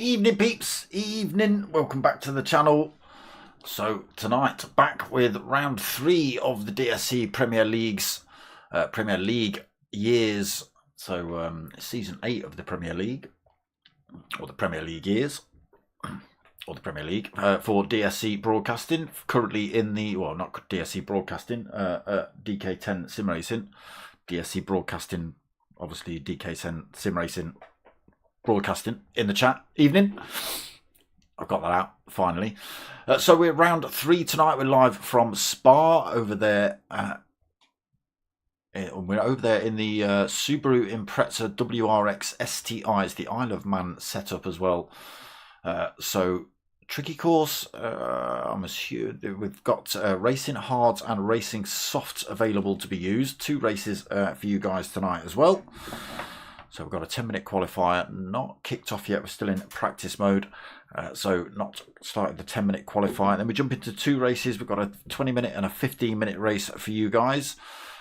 Evening peeps, evening, welcome back to the channel. So tonight back with round 3 of the DSC Premier League Years. So season 8 of the Premier League, or the Premier League Years, or the Premier League for DSC Broadcasting. Currently in the, well, not DSC Broadcasting, DK10 Sim Racing. DSC Broadcasting, obviously DK10 Sim Racing Broadcasting in the chat. Evening. I've got that out finally. So we're round 3 tonight. We're live from Spa over there. We're over there in the Subaru Impreza WRX STI. It's the Isle of Man setup as well. So tricky course. I'm assuming we've got racing hards and racing softs available to be used. 2 races for you guys tonight as well. So we've got a 10-minute qualifier, not kicked off yet. We're still in practice mode. So not started the 10-minute qualifier. Then we jump into 2 races. We've got a 20-minute and a 15-minute race for you guys.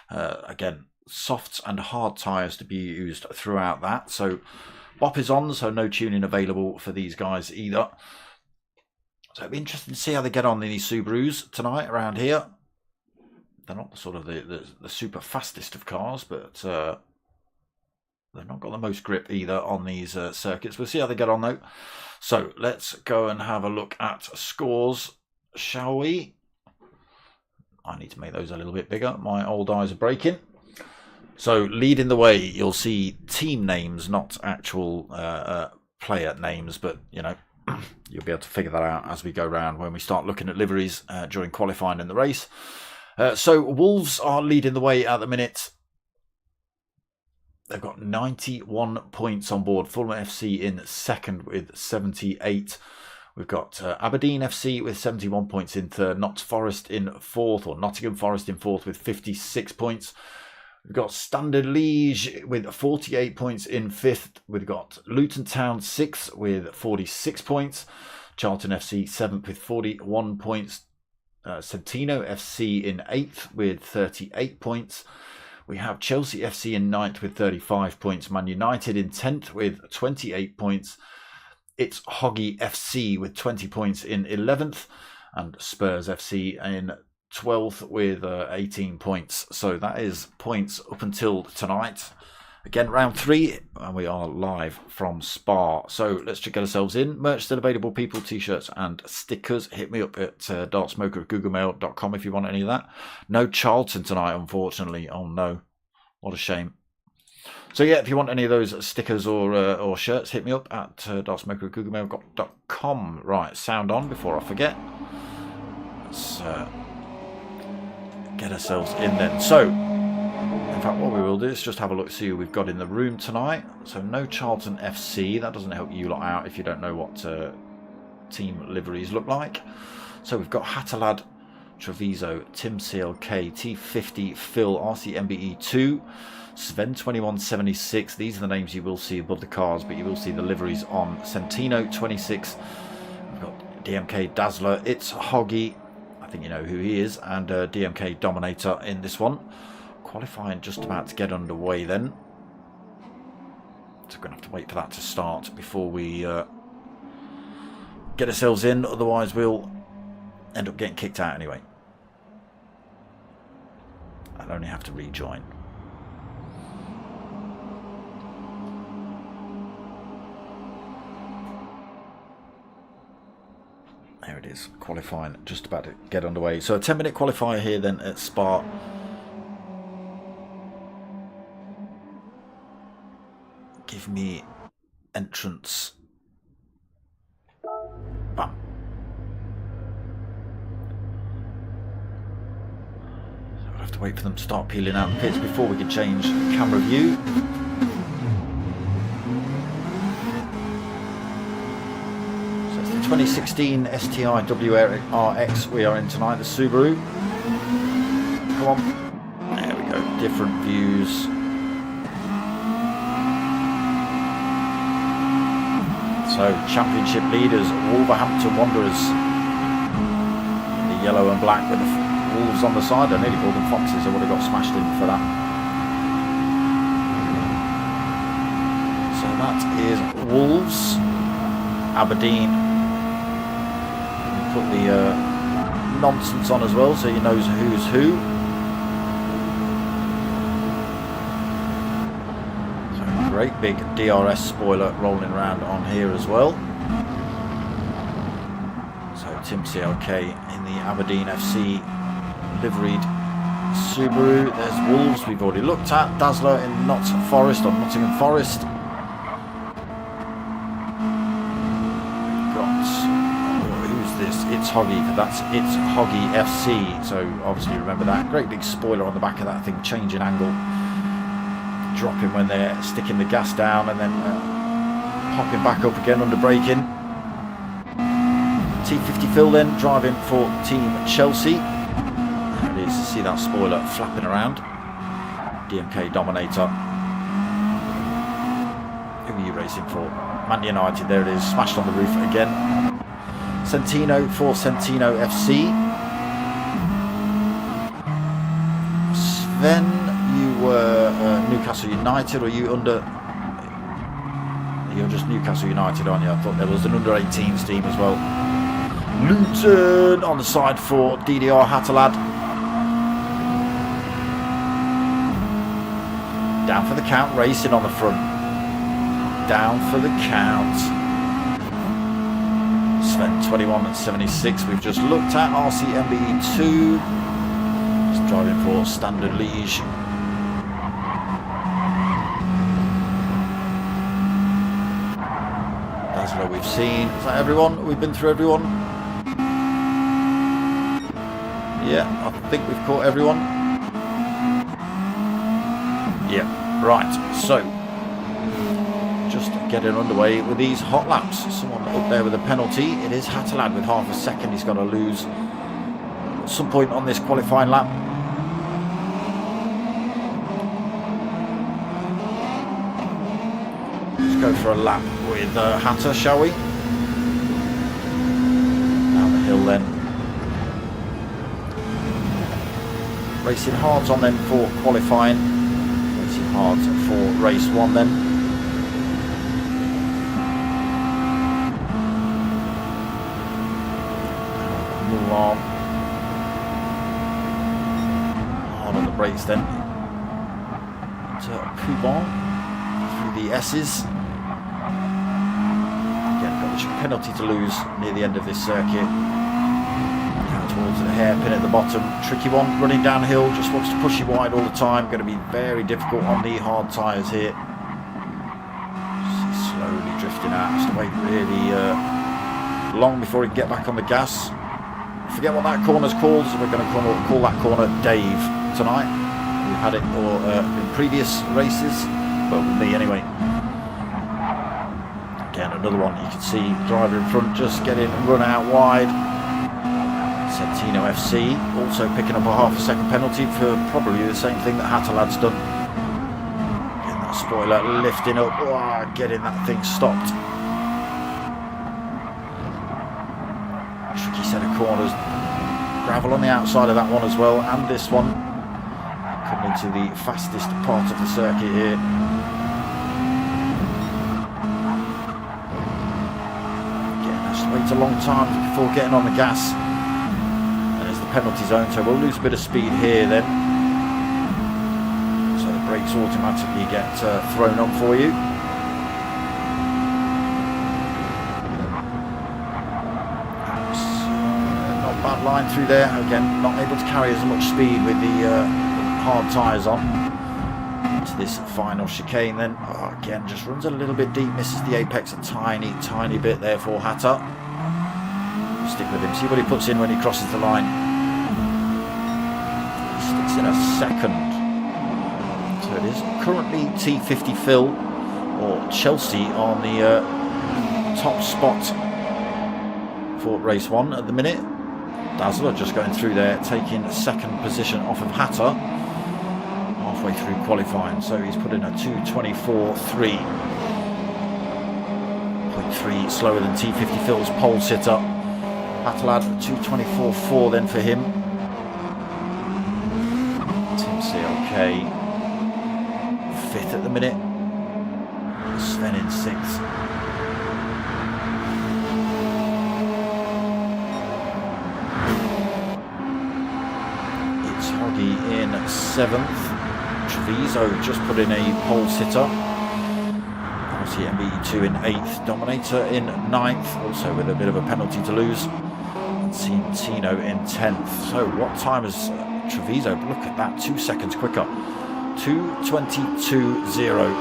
Again, softs and hard tyres to be used throughout that. So bop is on, so no tuning available for these guys either. So it'll be interesting to see how they get on in these Subarus tonight around here. They're not sort of the super fastest of cars, but they've not got the most grip either on these circuits. We'll see how they get on though. So let's go and have a look at scores, shall we? I need to make those a little bit bigger. My old eyes are breaking. So leading the way, you'll see team names, not actual player names, but you know, you'll be able to figure that out as we go round when we start looking at liveries during qualifying in the race. So Wolves are leading the way at the minute. They've got 91 points on board. Fulham FC in second with 78. We've got Aberdeen FC with 71 points in third. Nottingham Forest in fourth with 56 points. We've got Standard Liège with 48 points in fifth. We've got Luton Town 6th with 46 points. Charlton FC 7th with 41 points. Centino FC in 8th with 38 points. We have Chelsea FC in 9th with 35 points. Man United in 10th with 28 points. It's Hoggy FC with 20 points in 11th. And Spurs FC in 12th with 18 points. So that is points up until tonight. Again, round 3, and we are live from Spa. So let's get ourselves in. Merch still available, people, t-shirts and stickers. Hit me up at dartsmoker@googlemail.com if you want any of that. No Charlton tonight, unfortunately. Oh no, what a shame. So yeah, if you want any of those stickers or shirts, hit me up at dartsmoker@googlemail.com. Right, sound on before I forget. Let's get ourselves in then. So, in fact, what we will do is just have a look, see who we've got in the room tonight. So no Charlton FC. That doesn't help you lot out if you don't know what team liveries look like. So we've got Hattalad, Treviso, Tim CLK, T50, Phil, RCMBE2, Sven 2176. These are the names you will see above the cars, but you will see the liveries on Centino 26. We've got DMK Dazzler. It's Hoggy. I think you know who he is. And DMK Dominator in this one. Qualifying just about to get underway then. So we're going to have to wait for that to start before we get ourselves in. Otherwise we'll end up getting kicked out anyway. I'll only have to rejoin. There it is. Qualifying just about to get underway. So a 10-minute qualifier here then at Spa. from the entrance. Bam. So we'll have to wait for them to start peeling out the pits before we can change camera view. So it's the 2016 STI WRX we are in tonight, the Subaru. Come on. There we go. Different views. So, championship leaders, Wolverhampton Wanderers, in the yellow and black with the wolves on the side. I nearly called them foxes, I would have got smashed in for that. So that is Wolves, Aberdeen. Put the nonsense on as well, so you know who's who. Great big DRS spoiler rolling around on here as well. So Tim CLK in the Aberdeen FC liveried Subaru. There's Wolves we've already looked at. Dazzler in Nottingham Forest. We've got, who's this? It's Hoggy. It's Hoggy FC. So obviously remember that. Great big spoiler on the back of that thing, changing angle. Dropping when they're sticking the gas down and then popping back up again under braking. T50 Phil then driving for Team Chelsea. There it is, see that spoiler flapping around. DMK Dominator. Who are you racing for? Man United, there it is, smashed on the roof again. Centino for Centino FC. Sven, you were Newcastle United, or you're just Newcastle United, aren't you? I thought there was an under-18s team as well. Luton on the side for DDR Hatterlad. Down for the count, racing on the front. Down for the count. Sven 21.76 we've just looked at. RCMBE 2. Just driving for Standard Liège. We've seen. Is that everyone? We've been through everyone? Yeah, I think we've caught everyone. Yeah, right. So, just getting underway with these hot laps. Someone up there with a penalty. It is Hatterlad with half a second. He's got to lose at some point on this qualifying lap. Go for a lap with Hatter, shall we? Down the hill then. Racing hards on then for qualifying. Racing hards for race one then. Move on. Hard on the brakes then. To Coubon through the S's. Penalty to lose near the end of this circuit. Down towards the hairpin at the bottom. Tricky one, running downhill, just wants to push you wide all the time. Going to be very difficult on the hard tyres here. He's slowly drifting out. Has to wait really long before he can get back on the gas. Forget what that corner's called, so we're going to call that corner Dave tonight. We've had it in previous races, but with me anyway. Again, another one you can see, driver in front just getting run out wide. Centino FC also picking up a half a second penalty for probably the same thing that Hatterlad's done. Getting that spoiler lifting up, getting that thing stopped. Tricky set of corners. Gravel on the outside of that one as well, and this one. Coming into the fastest part of the circuit here. Waits a long time before getting on the gas, and it's the penalty zone, so we'll lose a bit of speed here then, so the brakes automatically get thrown on for you. Not a bad line through there. Again, not able to carry as much speed with the hard tyres on. into this final chicane then. Oh, again, just runs a little bit deep, misses the apex a tiny bit there for Hatter. Stick with him, see what he puts in when he crosses the line. He sticks in a second. So it is currently T50 Phil or Chelsea on the top spot for race 1 at the minute. Dazzler just going through there, taking second position off of Hatter halfway through qualifying. So he's put in a 2:24.3. 0.3 slower than T50 Phil's pole sitter. Hattelad 2:24.4 then for him. Tim CLK 5th at the minute. Sven in 6th. It's Hoggy in 7th. Treviso just put in a pole sitter. Obviously MBE2 in 8th. Dominator in 9th, also with a bit of a penalty to lose. Tino in 10th. So what time has Treviso? Look at that, 2 seconds quicker. 2:22.0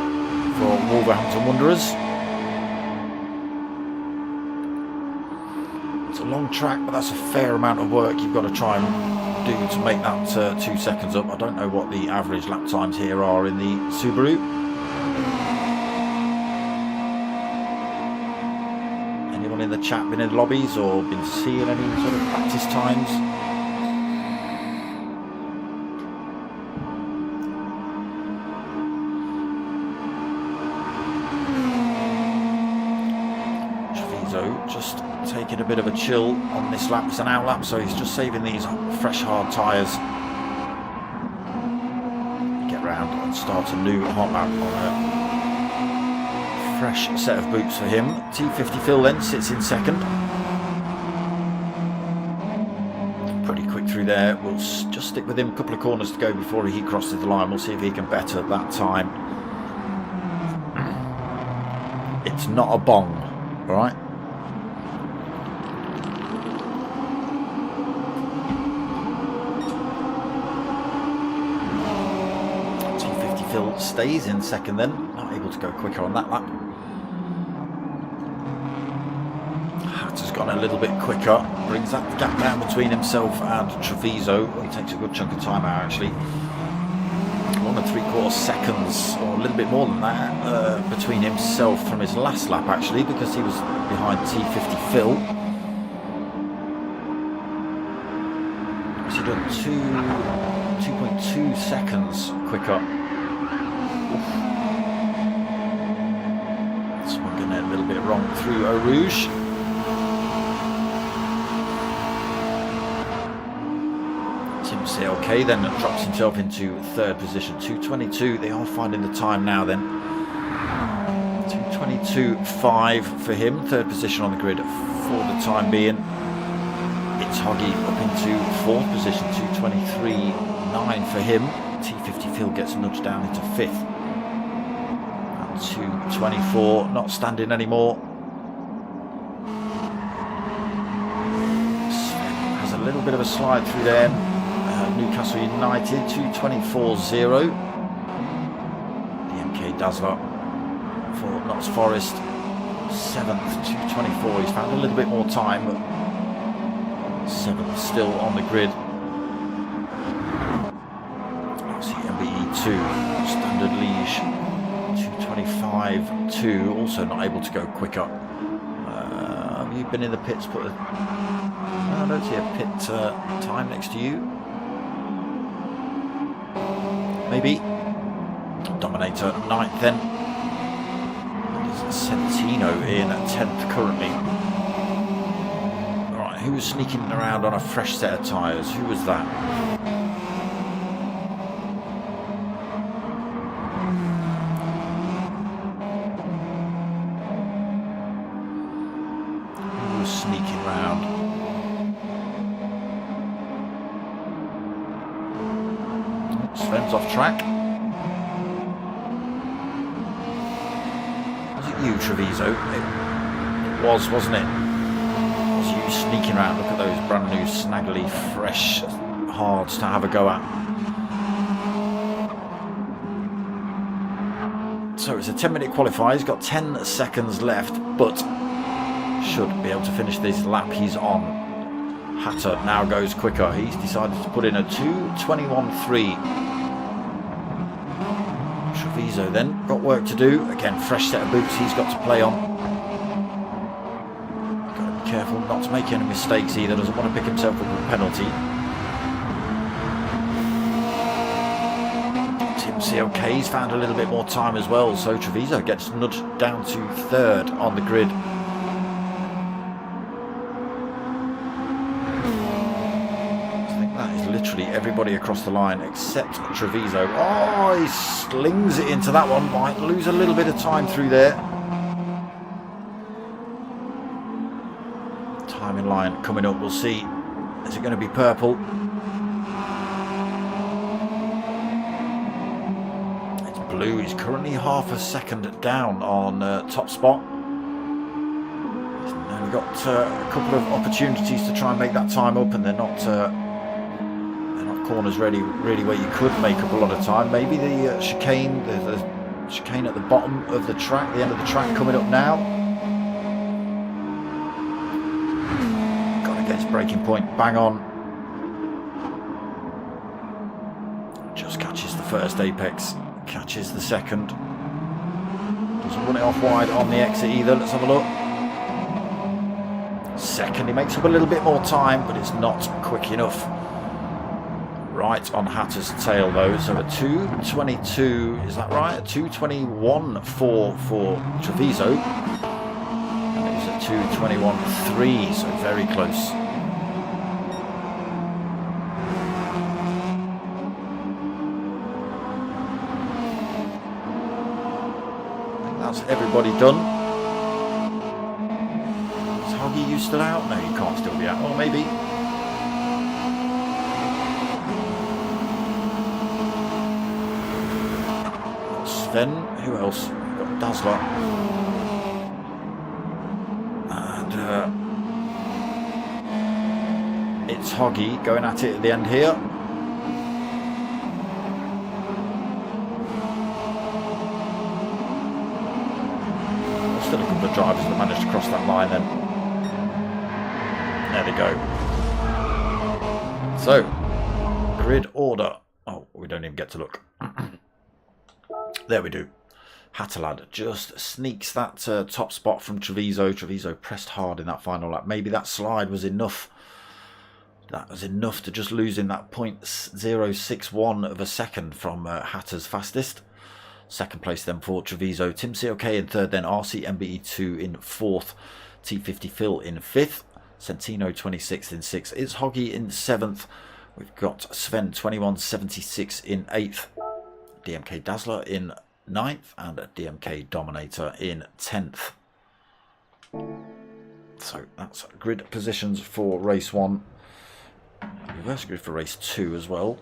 for Wolverhampton Wanderers. It's a long track, but that's a fair amount of work you've got to try and do to make that 2 seconds up. I don't know what the average lap times here are in the Subaru. Anyone in the chat been in lobbies or been seeing any sort of practice times? Just taking a bit of a chill on this lap. It's an out lap, so he's just saving these fresh hard tyres. Get round and start a new hot lap on a fresh set of boots for him. T50 Phil then sits in 2nd. Pretty quick through there. We'll just stick with him. A couple of corners to go before he crosses the line. We'll see if he can better that time. It's not a bong, all right? Stays in 2nd then, not able to go quicker on that lap. Hatter's gone a little bit quicker, brings that gap down between himself and Treviso. He takes a good chunk of time out actually. 1 3/4 seconds, or a little bit more than that, between himself from his last lap actually, because he was behind T50 Phil. He's done 2.2 seconds quicker. Swinging it a little bit wrong through Eau Rouge. Tim CLK then drops himself into 3rd position. 2:22. They are finding the time now then. 2:22.5 for him. 3rd position on the grid for the time being. It's Hoggy up into 4th position. 2:23.9 for him. T50 Phil gets nudged down into 5th. 2:24, not standing anymore. Sven has a little bit of a slide through there. Newcastle United 2:24.0. The MK Dazzler for Notts Forest 7th, 2:24. He's found a little bit more time, but 7th still on the grid. MBE2 Standard Liège 2:25.2, also not able to go quicker. Have you been in the pits? I don't see a pit time next to you. Maybe. Dominator 9th then. That is Centino in 10th currently. Alright, who was sneaking around on a fresh set of tyres? Who was that? Sneaking round. Sven's off track. Was it you, Treviso? It was, wasn't it? It was you sneaking around. Look at those brand new, snaggly, fresh hards to have a go at. So it's a 10-minute qualifier. He's got 10 seconds left, but should be able to finish this lap he's on. Hatter now goes quicker. He's decided to put in a 2:21.3. Treviso then got work to do. Again, fresh set of boots he's got to play on. Got to be careful not to make any mistakes either. Doesn't want to pick himself up with a penalty. CLK's found a little bit more time as well, so Treviso gets nudged down to 3rd on the grid. I think that is literally everybody across the line except Treviso. Oh, he slings it into that one. Might lose a little bit of time through there. Time in line coming up, we'll see. Is it going to be purple? Blue is currently half a second down on top spot. He's only got a couple of opportunities to try and make that time up, and they're not corners really where you could make up a lot of time. Maybe the chicane, the chicane at the bottom of the track, the end of the track coming up now. Got to get his braking point bang on. Just catches the first apex. Catches the second. Doesn't run it off wide on the exit either. Let's have a look. Second, he makes up a little bit more time, but it's not quick enough. Right on Hatter's tail though. So a 2:22, is that right? A 2:21.4 for Treviso. And it was a 2:21.3, so very close. Everybody done. Is Hoggy, you still out? No, you can't still be out. Or maybe. Sven. Who else? We've got Dazzler. And it's Hoggy going at it at the end here. Still a couple of drivers that managed to cross that line then. There they go. So, grid order. Oh, we don't even get to look. There we do. Hatterlad just sneaks that top spot from Treviso. Treviso pressed hard in that final lap. Maybe that slide was enough. That was enough to just lose in that 0.061 of a second from Hatter's fastest. Second place then for Treviso. Tim CLK in 3rd, then RC MBE2 in 4th. T50 Phil in 5th. Centino 26th in 6th. It's Hoggy in 7th. We've got Sven 2176 in 8th. DMK Dazzler in 9th. And DMK Dominator in 10th. So that's grid positions for race 1. Reverse grid for race 2 as well.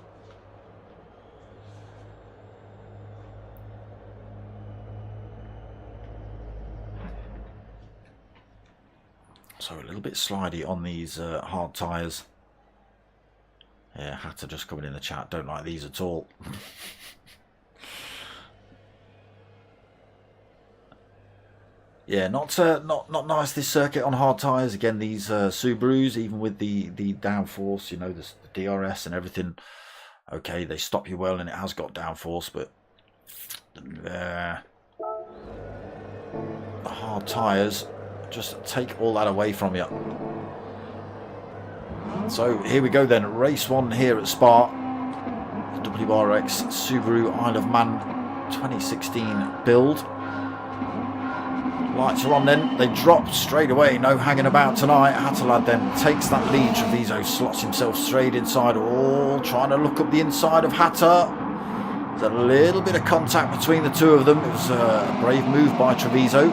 So a little bit slidey on these hard tyres. Yeah, Hatter just coming in the chat. Don't like these at all. Yeah, not nice this circuit on hard tyres. Again, these Subarus, even with the downforce, you know, the DRS and everything. Okay, they stop you well, and it has got downforce, but the hard tyres just take all that away from you. So here we go then, race 1 here at Spa. The WRX Subaru Isle of Man 2016 build. Lights are on then, they drop straight away, no hanging about tonight. Hatterlad then takes that lead. Treviso slots himself straight inside, all trying to look up the inside of Hatter. There's a little bit of contact between the two of them. It was a brave move by Treviso.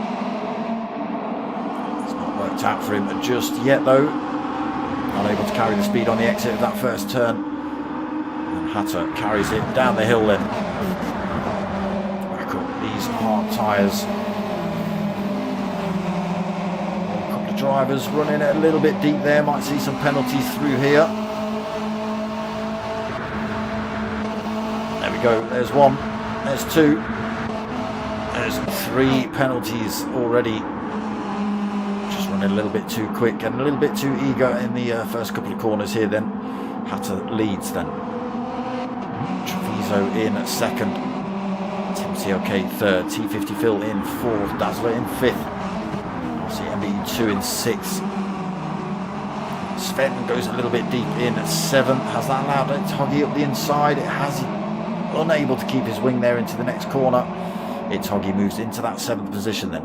Out for him just yet though. Not able to carry the speed on the exit of that first turn. And Hatter carries it down the hill then. Back up these hard tyres. A couple of drivers running it a little bit deep there. Might see some penalties through here. There we go. There's one. There's two. There's 3 penalties already. Just running a little bit too quick and a little bit too eager in the first couple of corners here then. Hatter leads then. Treviso in second. Tim CLK third. T50 Phil in fourth. Dazzler in fifth. RCMB 2 in sixth. Sven goes a little bit deep in seventh. Has that allowed it to Hoggy up the inside? It has. Unable to keep his wing there into the next corner. It's Hoggy moves into that 7th position then.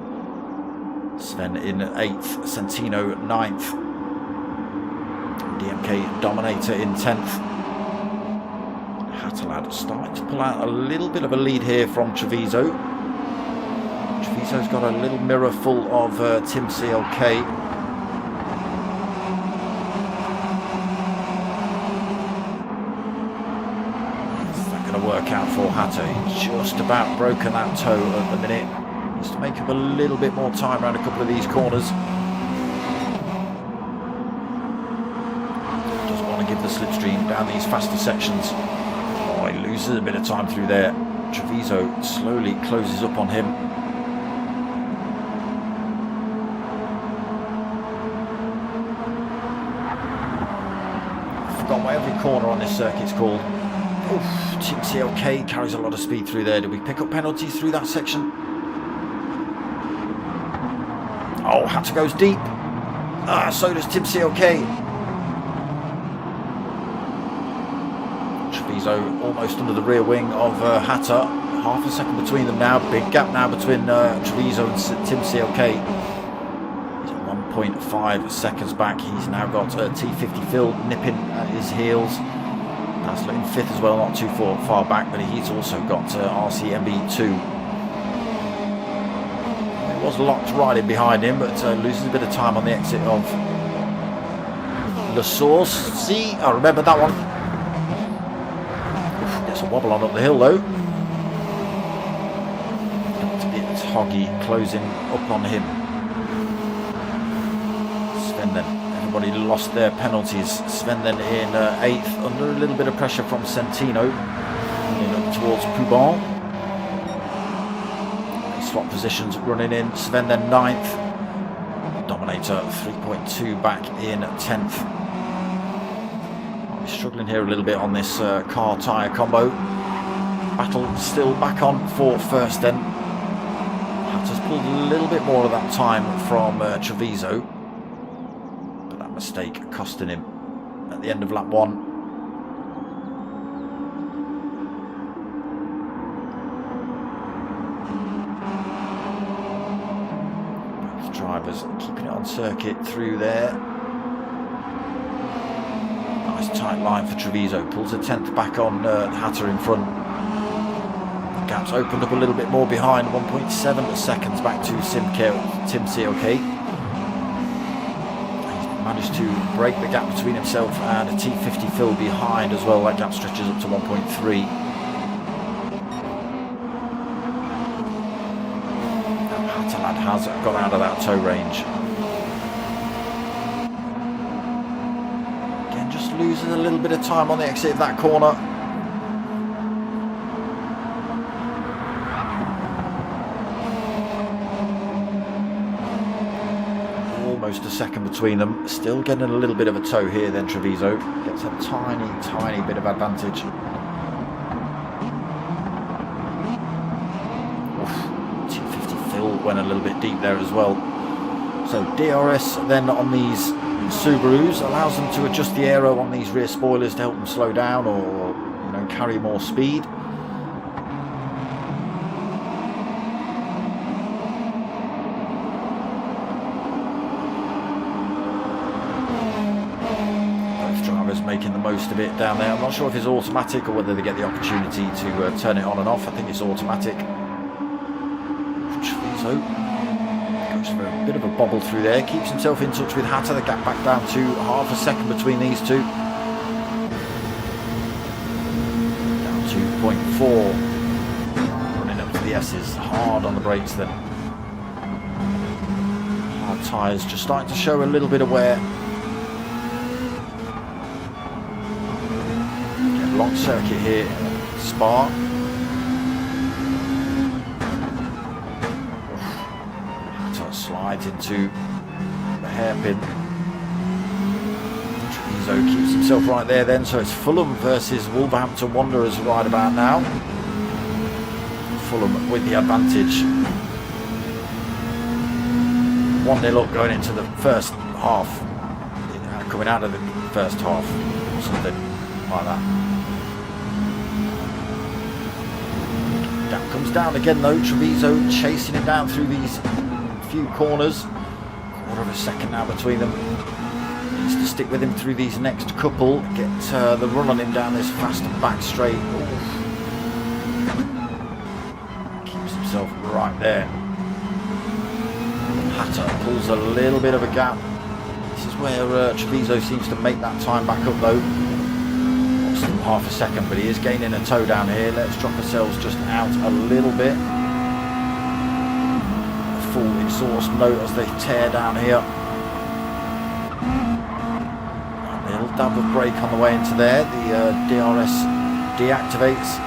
Sven in 8th, Centino 9th, DMK Dominator in 10th. Hattelad starting to pull out a little bit of a lead here from Treviso. Treviso's got a little mirror full of Tim CLK. Work out for Hatter. He's just about broken that toe at the minute. Needs to make up a little bit more time around a couple of these corners. Doesn't want to give the slipstream down these faster sections. Oh, he loses a bit of time through there. Treviso slowly closes up on him. I've forgotten what every corner on this circuit's called. Oof, Tim CLK carries a lot of speed through there. Did we pick up penalties through that section? Oh, Hatter goes deep. So does Tim CLK. Treviso almost under the rear wing of Hatter. Half a second between them now. Big gap now between Treviso and Tim CLK. He's 1.5 seconds back. He's now got T50 Phil nipping at his heels. Dazzler in 5th as well, not too far back, but he's also got RCMB 2. It was locked right in behind him, but loses a bit of time on the exit of La Source. See, I remember that one. Oof, gets a wobble on up the hill though. It's Hoggy closing up on him. Sven then. Everybody lost their penalties. Sven then in 8th, under a little bit of pressure from Centino. Up towards Pouban. They swap positions running in. Sven then 9th. Dominator 3.2 back in 10th. I'll be struggling here a little bit on this car tyre combo. Battle still back on for first then. Hatter's pulled a little bit more of that time from Treviso. Mistake costing him at the end of lap 1. Both drivers keeping it on circuit through there. Nice tight line for Treviso. Pulls a 10th back on Hatter in front. The gap's opened up a little bit more behind. 1.7 seconds back to Tim CLK. Managed to break the gap between himself and a T50 Phil behind as well. That gap stretches up to 1.3. Hattelad has got out of that tow range. Again, just loses a little bit of time on the exit of that corner. Almost a second between them. Still getting a little bit of a tow here then. Treviso gets a tiny bit of advantage. Oof, T50 Phil went a little bit deep there as well. So DRS then on these Subarus allows them to adjust the aero on these rear spoilers to help them slow down or carry more speed. Making the most of it down there. I'm not sure if it's automatic or whether they get the opportunity to turn it on and off. I think it's automatic. Treviso goes for a bit of a bobble through there, keeps himself in touch with Hatter. The gap back down to half a second between these two. Down 2.4. Running up to the S's, hard on the brakes then. Hard tyres just starting to show a little bit of wear. Long circuit here, Spa. Slides into the hairpin. Treviso keeps himself right there then, so it's Fulham versus Wolverhampton Wanderers right about now. Fulham with the advantage. 1-0 up going into the first half. Coming out of the first half, or something like that. That comes down again though. Treviso chasing him down through these few corners. Quarter of a second now between them. Needs to stick with him through these next couple. Get the run on him down this fast back straight. Ooh. Keeps himself right there. Hatter pulls a little bit of a gap. This is where Treviso seems to make that time back up though. Lost him half a second, but he is gaining a toe down here. Let's drop ourselves just out a little bit. A full exhaust note as they tear down here. A little dab of brake on the way into there. The DRS deactivates.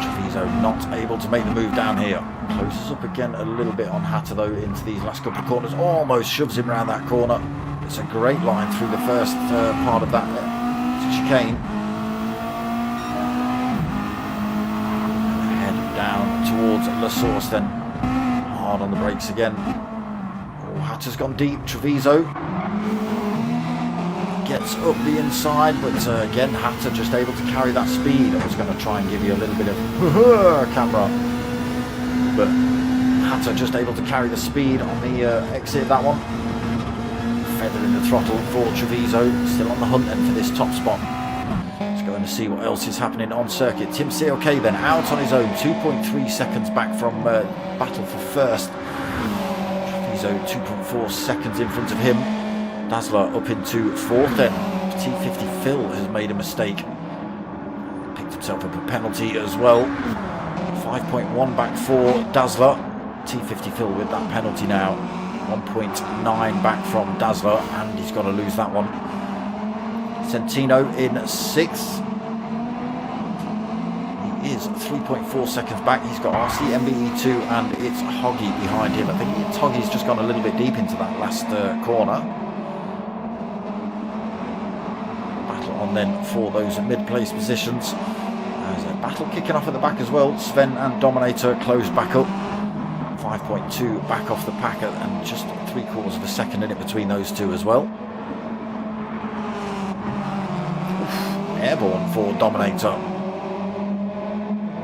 Treviso not able to make the move down here. Closes up again a little bit on Hatter though into these last couple of corners. Almost shoves him around that corner. It's a great line through the first part of that chicane. Head down towards La Source then. Hard on the brakes again. Oh, Hatter's gone deep. Treviso gets up the inside, but again Hatter just able to carry that speed. I was going to try and give you a little bit of camera, but Hatter just able to carry the speed on the exit of that one. Feather in the throttle for Treviso, still on the hunt then for this top spot. Let's go and see what else is happening on circuit. Tim CLK then out on his own, 2.3 seconds back from battle for first. Treviso 2.4 seconds in front of him. Dazzler up into fourth then. T50 Phil has made a mistake. Picked himself up a penalty as well. 5.1 back for Dazzler. T50 Phil with that penalty now. 1.9 back from Dazzler, and he's got to lose that one. Centino in sixth. He is 3.4 seconds back. He's got RC MBE2 and it's Hoggy behind him. I think Hoggy's just gone a little bit deep into that last corner. Battle on then for those mid-place positions. There's a battle kicking off at the back as well. Sven and Dominator closed back up. 5.2 back off the pack and just 3/4 of a second in it between those two as well. Airborne for Dominator.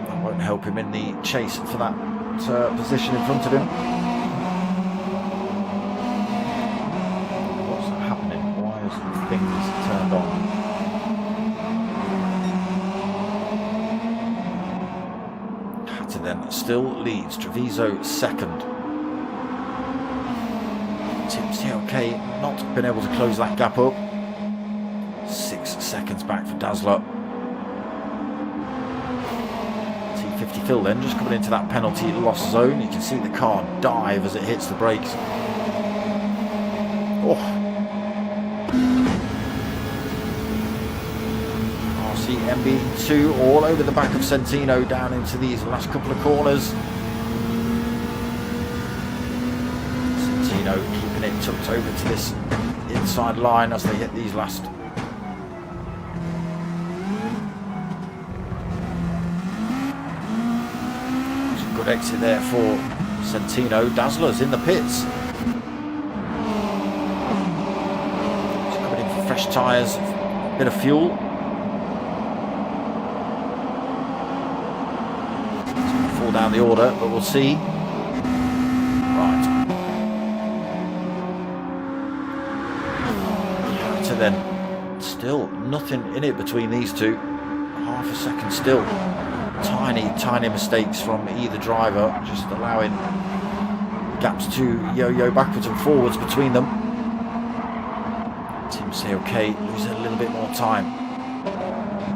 That won't help him in the chase for that position in front of him. What's happening? Why is things turned on? Then still leads. Treviso second. Tim CLK not been able to close that gap up. 6 seconds back for Dazzler. T50 Phil then just coming into that penalty loss zone. You can see the car dive as it hits the brakes. Oh. MB2 all over the back of Centino down into these last couple of corners. Centino keeping it tucked over to this inside line as they hit these last. It's a good exit there for Centino. Dazzler's in the pits. He's coming in for fresh tyres, a bit of fuel. Down the order, but we'll see. Right. So then, still nothing in it between these two. Half a second still. Tiny mistakes from either driver, just allowing gaps to yo-yo backwards and forwards between them. Tim CLK losing a little bit more time.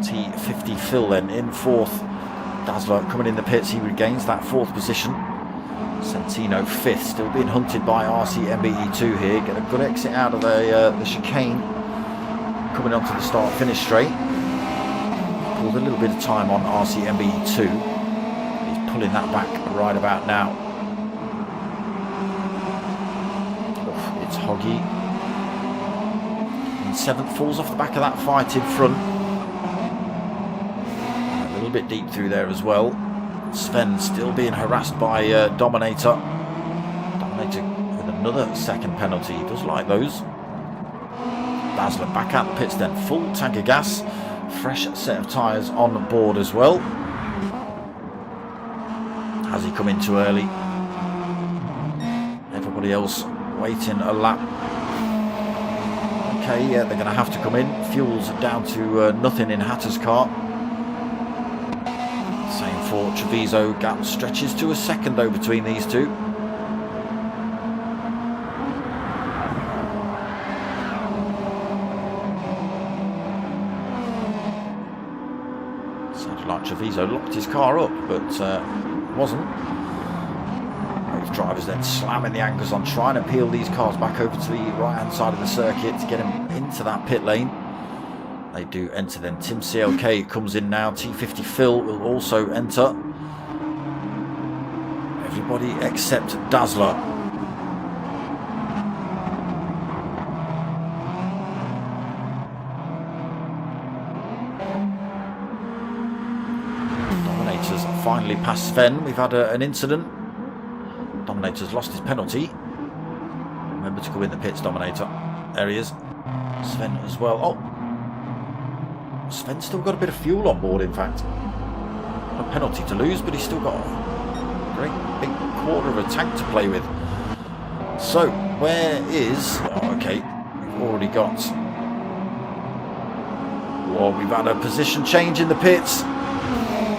T50 Phil then in fourth. Dazzler coming in the pits, he regains that fourth position. Centino fifth, still being hunted by RC MBE2 here. Get a good exit out of the chicane. Coming onto the start-finish straight. Pulled a little bit of time on RC MBE2. He's pulling that back right about now. It's Hoggy. And 7th falls off the back of that fight in front. A little bit deep through there as well. Sven still being harassed by Dominator. Dominator with another second penalty. He does like those. Dazzler back out the pits then. Full tank of gas. Fresh set of tyres on board as well. Has he come in too early? Everybody else waiting a lap. Okay, yeah, they're going to have to come in. Fuel's down to nothing in Hatter's car. Same for Treviso. Gap stretches to a second though between these two. Sounded like Treviso locked his car up, but wasn't. Both drivers then slamming the anchors on, trying to peel these cars back over to the right hand side of the circuit to get him into that pit lane. They do enter then. Tim CLK comes in now. T50 Phil will also enter. Everybody except Dazzler. Dominator's finally past Sven. We've had an incident. Dominator's lost his penalty. Remember to go in the pits, Dominator. There he is. Sven as well. Oh, Sven's still got a bit of fuel on board, in fact. A penalty to lose, but he's still got a great big quarter of a tank to play with. So, where is... Oh, okay, we've already got... Well, we've had a position change in the pits.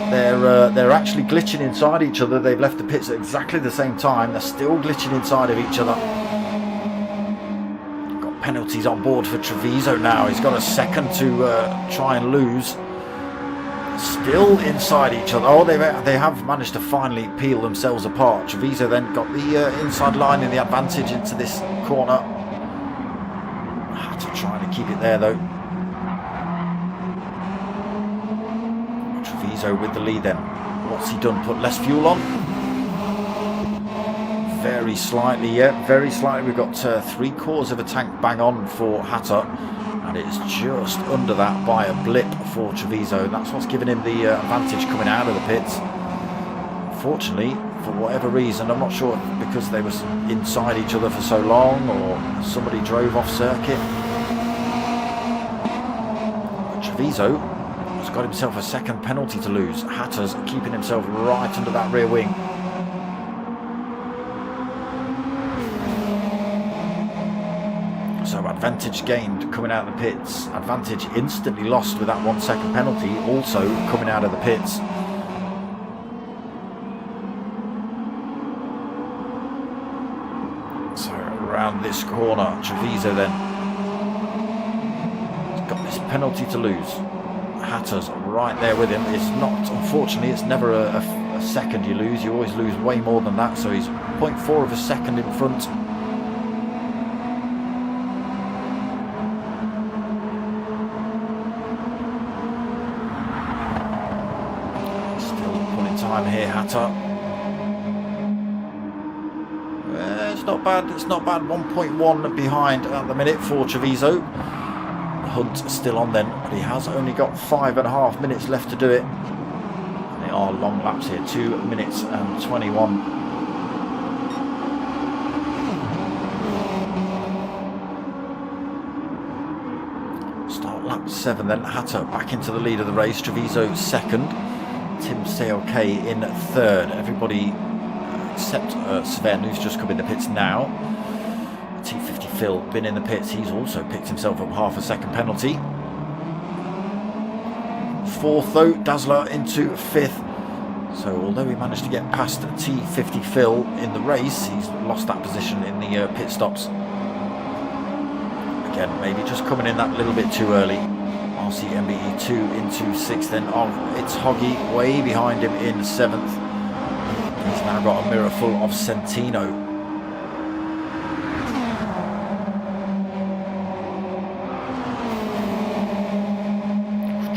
They're actually glitching inside each other. They've left the pits at exactly the same time. They're still glitching inside of each other. Got penalties on board for Treviso now. He's got a second to try and lose. Still inside each other. Oh, they have managed to finally peel themselves apart. Treviso then got the inside line in the advantage into this corner. Had to try to keep it there though. Treviso with the lead then. What's he done? Put less fuel on? Very slightly, yeah, very slightly. We've got 3/4 of a tank bang on for Hatter. And it's just under that by a blip for Treviso. That's what's given him the advantage coming out of the pits. Fortunately, for whatever reason, I'm not sure because they were inside each other for so long or somebody drove off circuit. But Treviso has got himself a second penalty to lose. Hatter's keeping himself right under that rear wing. So advantage gained coming out of the pits. Advantage instantly lost with that 1 second penalty also coming out of the pits. So around this corner, Treviso then has got this penalty to lose. Hatter's right there with him. It's not, unfortunately, it's never a second you lose. You always lose way more than that. So he's 0.4 of a second in front. Time here, Hatter. It's not bad. It's not bad. 1.1 behind at the minute for Treviso. Hunt's still on then, but he has only got 5.5 minutes left to do it. And they are long laps here. 2 minutes and 21. Start lap 7 then. Hatter back into the lead of the race. Treviso second. Tim CLK in third. Everybody except Sven, who's just come in the pits now. T50 Phil been in the pits. He's also picked himself up half a second penalty. Fourth though, Dazzler into 5th. So although he managed to get past T50 Phil in the race, he's lost that position in the pit stops. Again, maybe just coming in that little bit too early. RCMBE 2 into 6th then. Oh, it's Hoggy way behind him in 7th. He's now got a mirror full of Centino.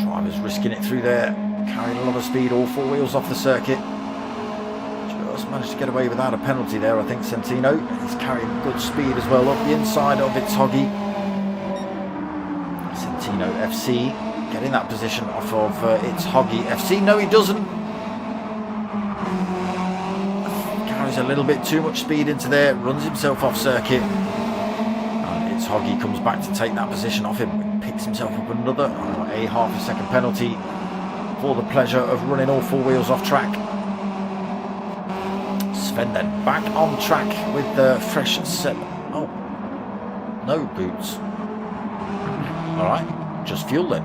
Drivers risking it through there, carrying a lot of speed, all 4 wheels off the circuit. Just managed to get away without a penalty there, I think, Centino. He's carrying good speed as well up the inside of It's Hoggy. Centino FC getting that position off of It's Hoggy FC. No, he doesn't. Carries a little bit too much speed into there, runs himself off circuit. And It's Hoggy comes back to take that position off him. Picks himself up another, a half a second penalty for the pleasure of running all four wheels off track. Sven then back on track with the fresh set. Oh, no boots. Alright, just fuel then.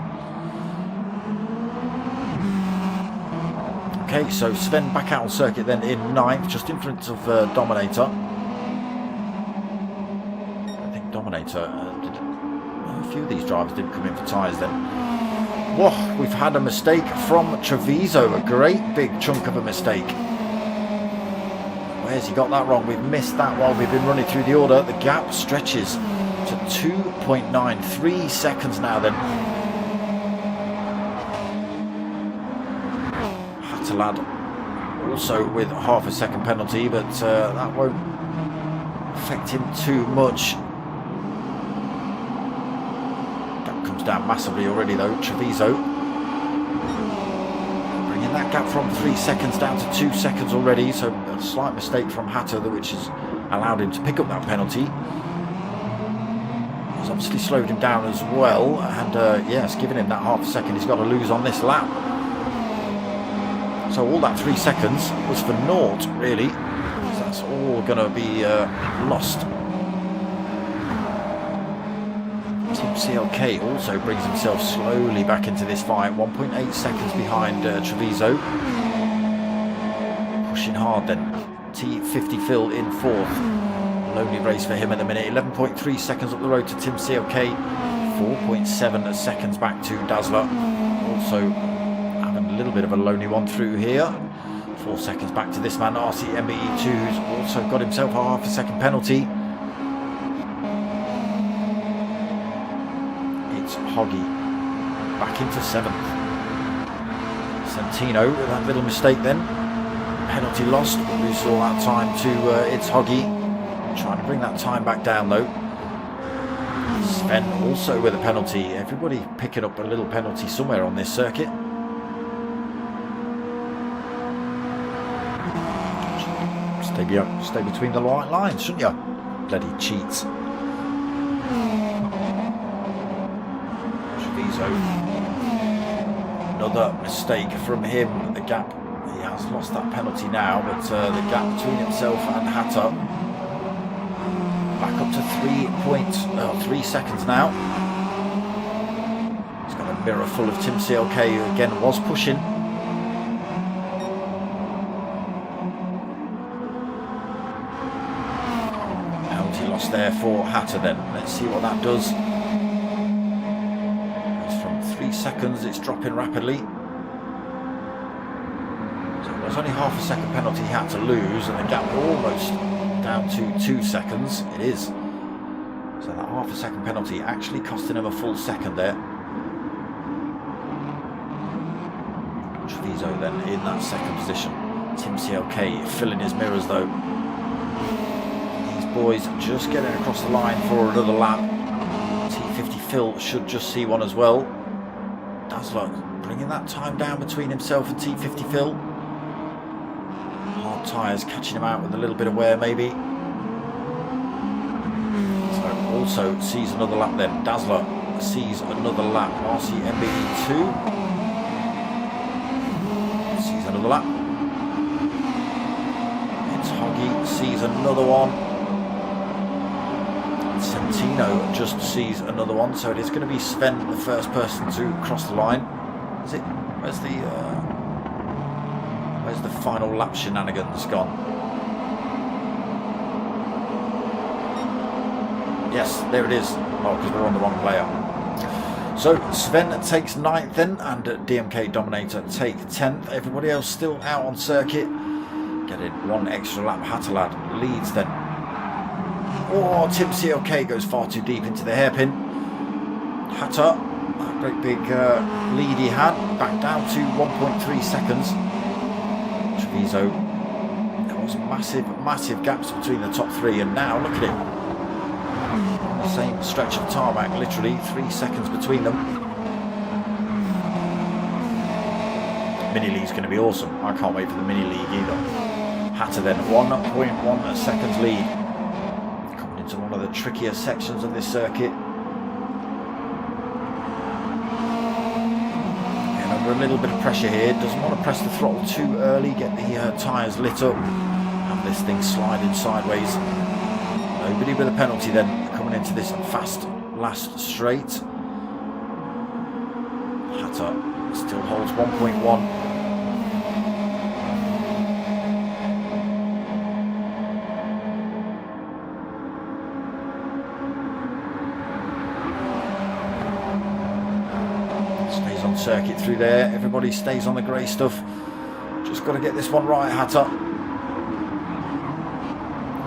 Okay, so Sven back out on circuit then in 9th, just in front of Dominator. I think Dominator, a few of these drivers didn't come in for tyres then. Whoa, we've had a mistake from Treviso, a great big chunk of a mistake. Where's he got that wrong? We've missed that while we've been running through the order. The gap stretches to 2.93 seconds now then. Hattelad also with half a second penalty, but that won't affect him too much. Down massively already though. Treviso bringing that gap from 3 seconds down to 2 seconds already, so a slight mistake from Hatter which has allowed him to pick up that penalty. He's obviously slowed him down as well, and yes, giving him that half a second he's got to lose on this lap. So all that 3 seconds was for naught really, so that's all going to be lost. CLK also brings himself slowly back into this fight, 1.8 seconds behind Treviso. Pushing hard then. T50 Phil in 4th. Lonely race for him at the minute. 11.3 seconds up the road to Tim CLK. 4.7 seconds back to Dazzler. Also having a little bit of a lonely one through here. 4 seconds back to this man, RCMBE2, who's also got himself a half a second penalty. Hoggy back into 7th. Centino with that little mistake then. Penalty lost, but loses all that time to It's Hoggy. Trying to bring that time back down though. Sven also with a penalty. Everybody picking up a little penalty somewhere on this circuit. Stay between the white lines, shouldn't you? Bloody cheats. Another mistake from him. The gap, he has lost that penalty now, but the gap between himself and Hatter back up to 3 seconds now. He's got a mirror full of Tim CLK, who again was pushing. Penalty lost there for Hatter then. Let's see what that does. 3 seconds, it's dropping rapidly. So there's only half a second penalty he had to lose, and the gap almost down to 2 seconds. It is. So that half a second penalty actually costing him a full second there. Treviso then in that second position. Tim CLK filling his mirrors though. These boys just getting across the line for another lap. T50 Phil should just see one as well. Dazzler bringing that time down between himself and T50 Phil. Hard tyres catching him out with a little bit of wear maybe. So also sees another lap then. Dazzler sees another lap. RCMBE2 sees another lap. It's Hoggy sees another one. Centino just sees another one, so it is going to be Sven, the first person to cross the line. Is it? Where's the final lap shenanigans gone? Yes, there it is. Oh, because we're on the wrong player. So Sven takes 9th then, and DMK Dominator take 10th. Everybody else still out on circuit. Getting one extra lap. Hattelad leads then. Oh, Tim CLK goes far too deep into the hairpin. Hatter, that great big lead he had, back down to 1.3 seconds. Treviso was massive, massive gaps between the top three, and now look at it. The same stretch of tarmac, literally 3 seconds between them. Mini League's going to be awesome. I can't wait for the Mini League either. Hatter then 1.1 seconds lead. Coming into one of the trickier sections of this circuit. And under a little bit of pressure here. Doesn't want to press the throttle too early. Get the tyres lit up. Have this thing sliding sideways. Nobody with a penalty then coming into this fast last straight. Hatter still holds 1.1. Stays on circuit through there. Everybody stays on the grey stuff. Just got to get this one right, Hatter.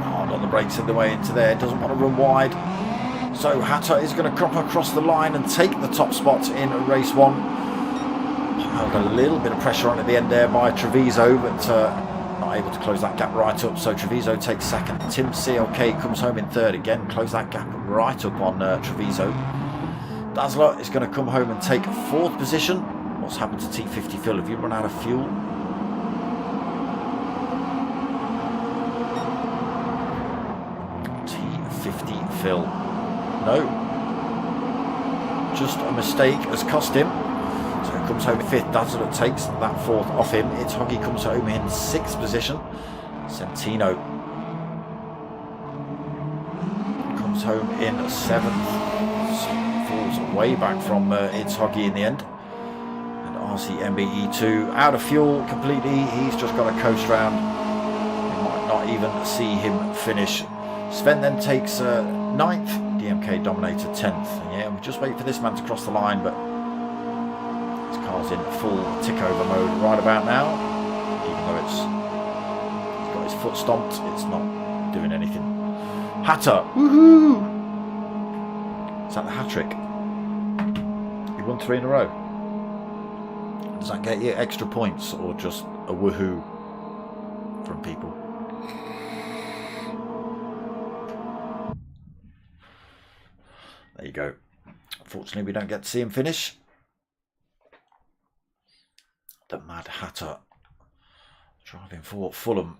Hard on the brakes in the way into there. Doesn't want to run wide. So Hatter is going to come across the line and take the top spot in race one. Piled a little bit of pressure on at the end there by Treviso, but not able to close that gap right up. So Treviso takes second. Tim CLK comes home in third again. Close that gap right up on Treviso. Dazzler is going to come home and take fourth position. What's happened to T50 Phil? Have you run out of fuel? T50 Phil. No. Just a mistake has cost him. So he comes home in fifth. Dazzler takes that fourth off him. It's Hoggy comes home in sixth position. Centino comes home in seventh. Falls way back from It's Hoggy in the end. And RCMBE2 out of fuel completely. He's just got a coast round. You might not even see him finish. Sven then takes ninth. DMK Dominator 10th. Yeah, we just wait for this man to cross the line, but his car's in full tick over mode right about now. Even though he's got his foot stomped, it's not doing anything. Hatter, woohoo! Is that the hat trick? He won 3 in a row. Does that get you extra points or just a woohoo from people? There you go. Unfortunately, we don't get to see him finish. The Mad Hatter driving for Fulham.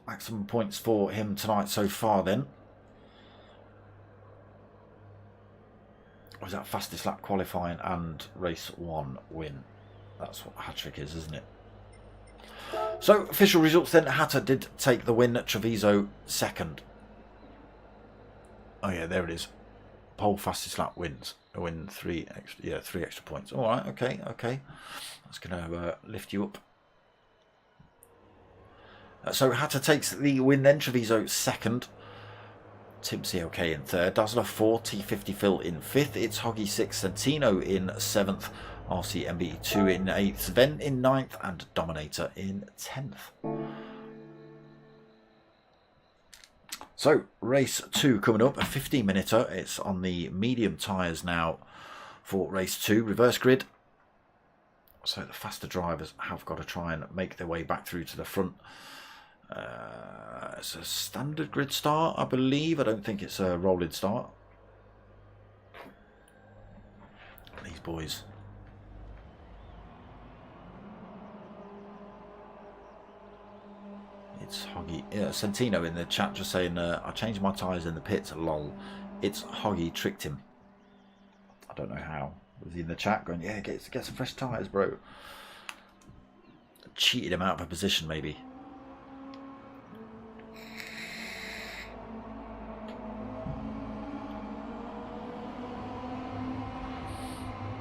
Maximum points for him tonight so far then. Or is that fastest lap qualifying and race 1 win? That's what hat trick is, isn't it? So, official results then. Hatter did take the win. Treviso second. Oh yeah, there it is. Pole fastest lap wins. I win 3 extra points. All right, okay. That's going to lift you up. So Hatter takes the win then. Treviso second. Tim CLK in third. Dazzler 4. T50 Phil in fifth. It's Hoggy 6. Centino in seventh. RCMB 2 in eighth. Sven in ninth. And Dominator in 10th. So, race 2 coming up, a 15-minuter. It's on the medium tyres now for race 2, reverse grid. So the faster drivers have got to try and make their way back through to the front. It's a standard grid start, I believe. I don't think it's a rolling start. These boys. It's Hoggy. Yeah, Centino in the chat just saying, I changed my tyres in the pits. Lol. It's Hoggy tricked him. I don't know how. Was he in the chat going, yeah, get some fresh tyres, bro? Cheated him out of a position, maybe.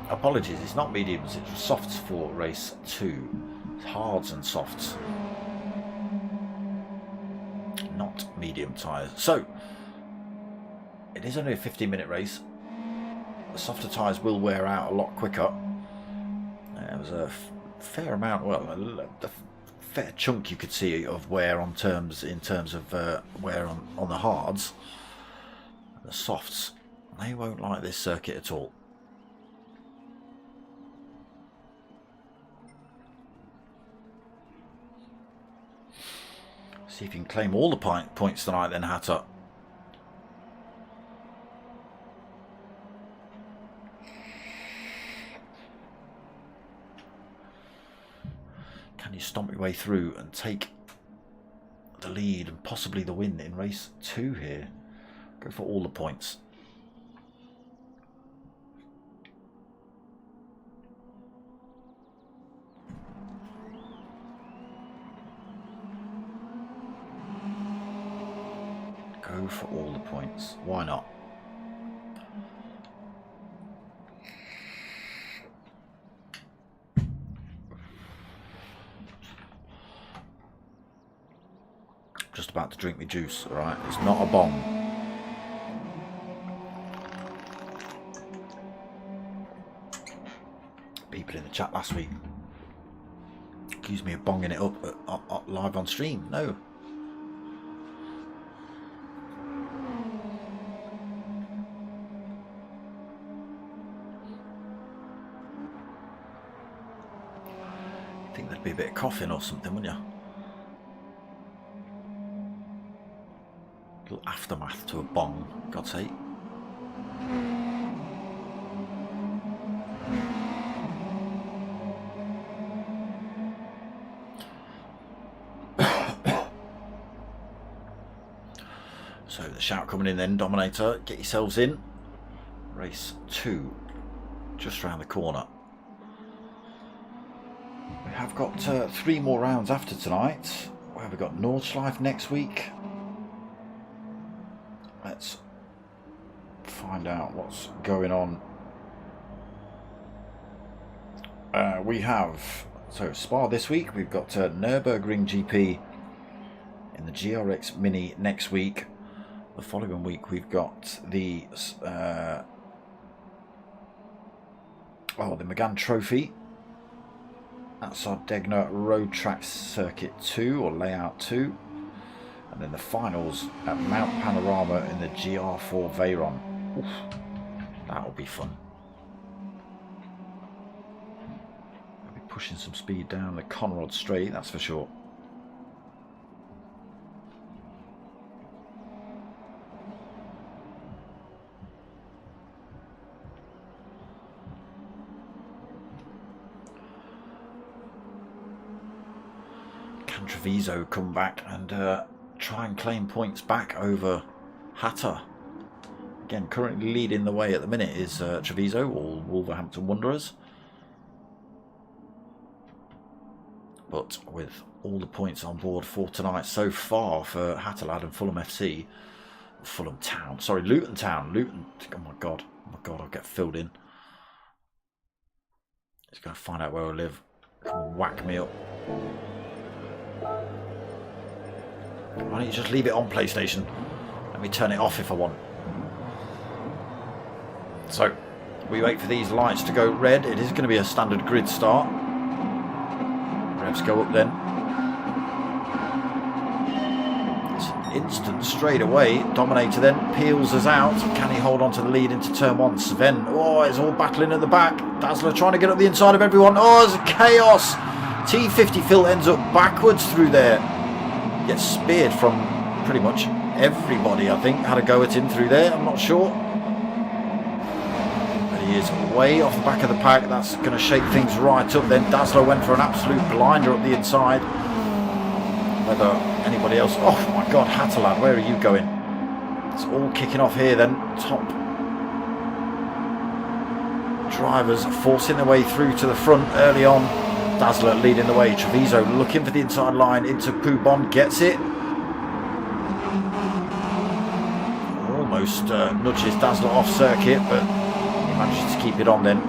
Apologies, it's not mediums, it's softs for race 2. It's hards and softs. Not medium tyres. So, it is only a 15-minute race. The softer tyres will wear out a lot quicker. There was a fair amount, well, a fair chunk you could see of wear in terms of wear on the hards. The softs, they won't like this circuit at all. See if you can claim all the points tonight then, Hatter. Can you stomp your way through and take the lead and possibly the win in race 2 here? Go for all the points. Go for all the points. Why not? Just about to drink my juice, alright? It's not a bong. People in the chat last week accused me of bonging it up live on stream. No. I think there'd be a bit of coughing or something, wouldn't you? Little aftermath to a bong, God's sake. So the shout coming in then, Dominator, get yourselves in. Race 2, just round the corner. We have got 3 more rounds after tonight. Where have we got? Nordschleife next week. Let's find out what's going on. We have, so Spa this week. We've got Nürburgring GP in the GRX Mini next week. The following week we've got the Megane Trophy at Sardegna Road Track Circuit 2 or Layout 2. And then the finals at Mount Panorama in the GR4 Veyron. Oof, that'll be fun. I'll be pushing some speed down the Conrod Straight, that's for sure. Can Treviso come back and try and claim points back over Hatter? Again, currently leading the way at the minute is Treviso or Wolverhampton Wanderers. But with all the points on board for tonight so far for Hatterlad and Fulham FC, Fulham Town, sorry, Luton Town, Luton, oh my god, I'll get filled in. He's going to find out where I live, come and whack me up. Why don't you just leave it on, PlayStation? Let me turn it off if I want. So, we wait for these lights to go red. It is going to be a standard grid start. Revs go up then. It's an instant straight away. Dominator then peels us out. Can he hold on to the lead into turn 1? Sven, oh, it's all battling at the back. Dazzler trying to get up the inside of everyone. Oh, there's a chaos. T50 Phil ends up backwards through there. Gets speared from pretty much everybody, I think. Had a go at him through there, I'm not sure. But he is way off the back of the pack. That's going to shake things right up then. Dazzler went for an absolute blinder up the inside. Whether anybody else... Oh my god, Hatterlad, where are you going? It's all kicking off here then. Top drivers forcing their way through to the front early on. Dazzler leading the way. Treviso looking for the inside line into Poubon. Gets it. Almost nudges Dazzler off circuit, but he manages to keep it on then.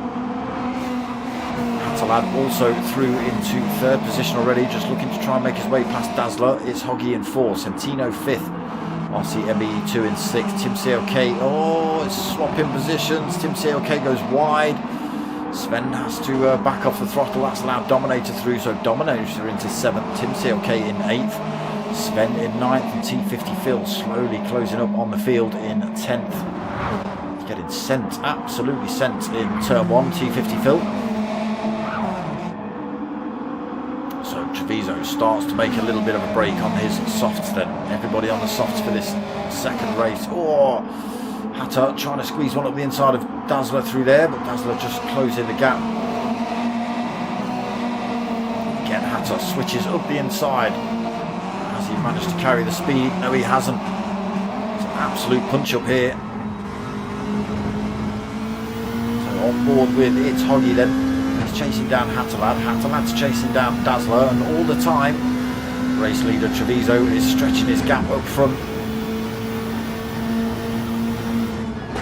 Hatterlad also through into 3rd position already, just looking to try and make his way past Dazzler. It's Hoggy in 4th, Centino 5th, RC MBE 2 in 6th, Tim CLK, oh, it's swapping positions. Tim CLK goes wide. Sven has to back off the throttle. That's allowed Dominator through, so Dominator into 7th, Tim CLK in 8th, Sven in 9th, and T50 Phil slowly closing up on the field in 10th. He's getting sent, absolutely sent in turn 1, T50 Phil. So Treviso starts to make a little bit of a break on his softs then. Everybody on the softs for this second race. Oh, Hatter trying to squeeze one up the inside of Dazzler through there, but Dazzler just closing the gap. Again, Hatter switches up the inside. Has he managed to carry the speed? No, he hasn't. It's an absolute punch up here. So on board with It's Hoggy then. He's chasing down Hatterlad. Hatterlad's chasing down Dazzler, and all the time, race leader Treviso is stretching his gap up front.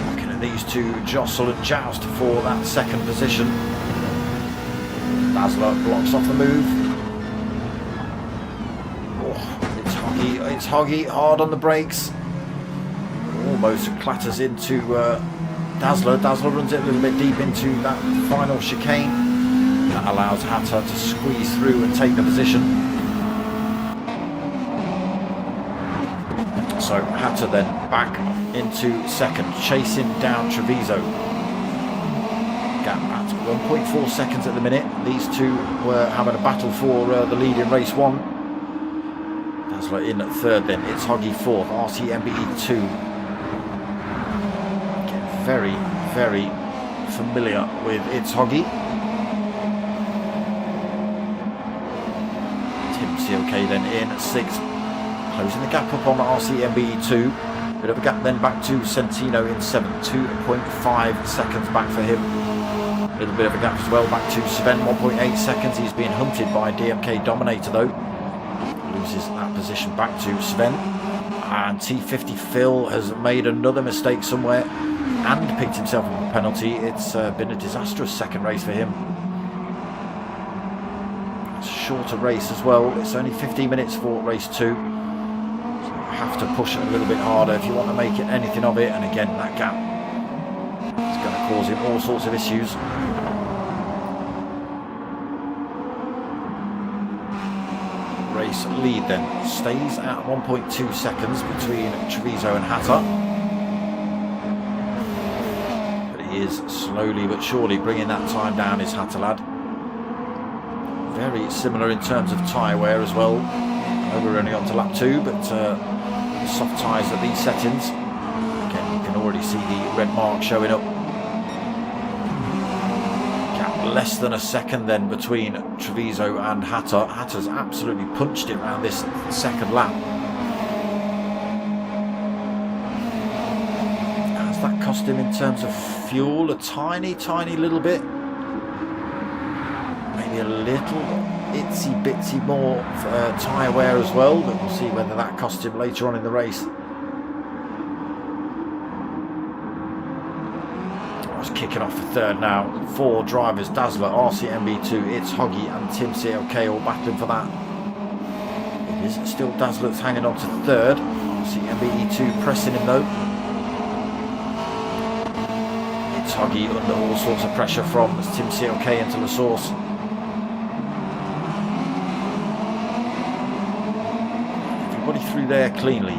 Looking at these two jostle and joust for that second position. Dazzler blocks off the move. Oh, It's Hoggy hard on the brakes. Almost clatters into Dazzler. Dazzler runs it a little bit deep into that final chicane. That allows Hatter to squeeze through and take the position. So Hatter then back into second, chasing down Treviso. Gap at 1.4 seconds at the minute. These two were having a battle for the lead in race 1. Dazzler in at third then. It's Hoggy fourth. RCMBE 2. Again, very, very familiar with It's Hoggy. COK then in at 6th, closing the gap up on RCMBE 2. Bit of a gap then back to Centino in 7th, 2.5 seconds back for him. A little bit of a gap as well back to Sven, 1.8 seconds. He's being hunted by DMK Dominator though. Loses that position back to Sven. And T50 Phil has made another mistake somewhere and picked himself up a penalty. It's been a disastrous second race for him. Shorter race as well. It's only 15 minutes for race 2, so you have to push it a little bit harder if you want to make it anything of it. And again, that gap is going to cause him all sorts of issues. Race lead then stays at 1.2 seconds between Treviso and Hatter, but he is slowly but surely bringing that time down, is Hatterlad. Very similar in terms of tyre wear as well. We're only on to lap 2, but soft tyres at these settings. Again, you can already see the red mark showing up. Gap less than a second then between Treviso and Hatter. Hatter's absolutely punched it around this second lap. Has that cost him in terms of fuel? A tiny little bit. A little itsy bitsy more tyre wear as well, but we'll see whether that costs him later on in the race. It's kicking off for third now. 4 drivers: Dazzler, RCMB2, It's Hoggy and Tim CLK all battling for that. It is still Dazzler that's hanging on to third. RCMBE2 pressing him though. It's Hoggy under all sorts of pressure from Tim CLK into the source. Through there cleanly.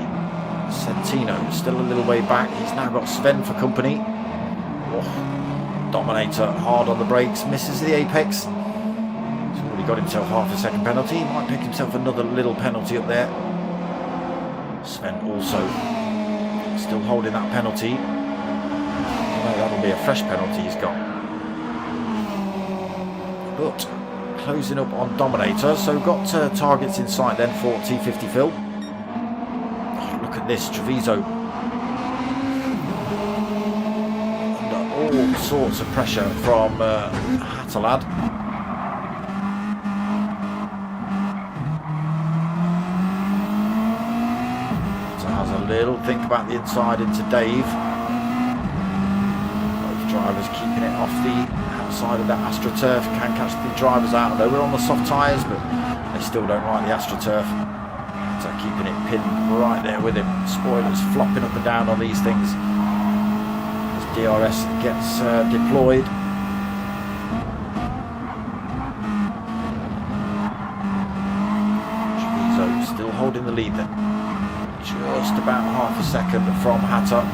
Centino still a little way back. He's now got Sven for company. Oh, Dominator hard on the brakes, misses the apex. He's already got himself half a second penalty. He might pick himself another little penalty up there. Sven also still holding that penalty. No, that'll be a fresh penalty he's got. But closing up on Dominator, so we've got targets in sight then for T50 Phil. This Treviso under all sorts of pressure from Hatterlad. So has a little think about the inside into Dave. Both drivers keeping it off the outside of that AstroTurf. Can catch the drivers out though. We're on the soft tyres, but they still don't like the AstroTurf. So keeping it pinned right there with him. Spoilers flopping up and down on these things as DRS gets deployed. Treviso still holding the lead then. Just about half a second from Hatter.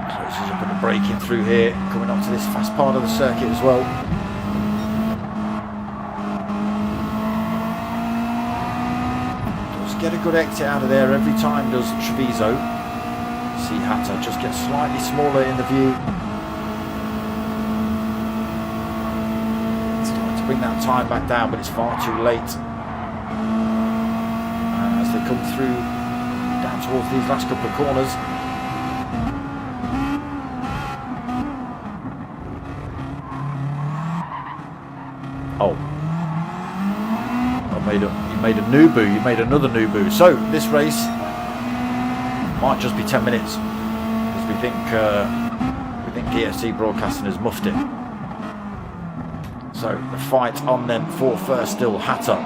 Closes up and braking through here, coming onto this fast part of the circuit as well. get a good exit out of there every time, does Treviso. See Hatter just get slightly smaller in the view. It's trying to bring that time back down, but it's far too late. As they come through down towards these last couple of corners. Oh. You made a new boo. You made another new boo. So this race might just be 10 minutes because we think DSC Broadcasting has muffed it. So the fight on then for first still. Hatter